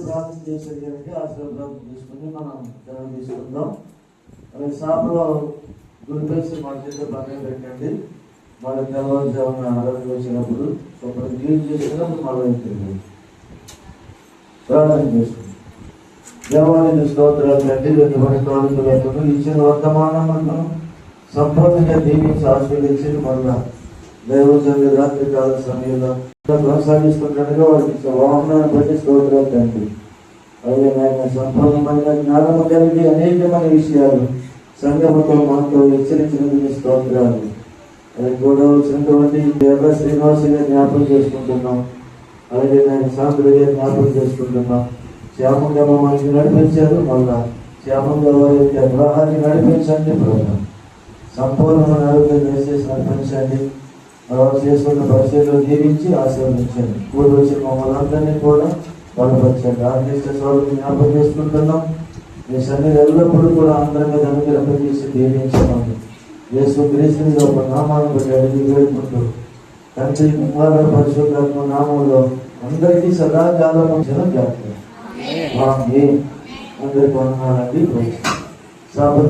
ప్రార్థన చేసేదానికి ఆశీర్వాదం తీసుకుని మనం జనం తీసుకుందాం. అదే షాపులో గురిపేసి మన చేతిలో పక్కన పెట్టండి. మళ్ళీ తెల్లవారుజామున ఆరోగ్యం వచ్చినప్పుడు ఒకటి క్లీన్ చేసుకున్నప్పుడు మళ్ళీ అవుతుంది. ప్రార్థన చేసుకుంటాం. దేవాలయ స్తోత్రాలు తండ్రి, వెనుబడి తోడుకు ఇచ్చిన వర్తమానం మనం సంపూర్ణంగా దీవించి ఆశీర్వదించి మళ్ళా దైవజనులు రాత్రి కాల సమయంలో కొనసాగిస్తుండగా వారికి వాహనాన్ని బట్టి స్తోత్రాలు తండ్రి. అలాగే ఆయన సంపూర్ణమైన జ్ఞానము కలిగి అనేకమైన విషయాలు సంగమతో మనతో హెచ్చరించినందుకు స్తోత్రాలు. అది కూడా వచ్చినటువంటి ఎర్ర శ్రీనివాస గారి జ్ఞాపకం చేసుకుంటున్నాం. అలాగే ఆయన సాంద్రగా జ్ఞాపకం చేసుకుంటున్నాం. శ్యామంగా మమ్మల్ని నడిపించారు. మళ్ళా శ్యామంగా వారి యొక్క వివాహాన్ని నడిపించండి. ప్రభు సంపూర్ణమైన ఆరోగ్యం చేసేసి నడిపించండి. అలా చేసుకున్న పరిస్థితుల్లో జీవించి ఆశీర్వదించండి. కూడి వచ్చిన మమ్మల్ని అందరినీ కూడా బలపరచండి. ఆర్నిష్ట స్వరూపం జ్ఞాపకం చేసుకుంటున్నాం. మీ సన్నిధి ఎల్లప్పుడూ కూడా అందరి మీద అనుగ్రహం చేసి దీవించమని యేసు క్రీస్తుని ఒక నామాన్ని బట్టి అడిగి వేడుకుంటూ తండ్రి కుమార పరిశుద్ధాత్మ నామంలో అందరికీ సదాకాలం జాగ్రత్త అందరికీ వందనాలండి. సాబర్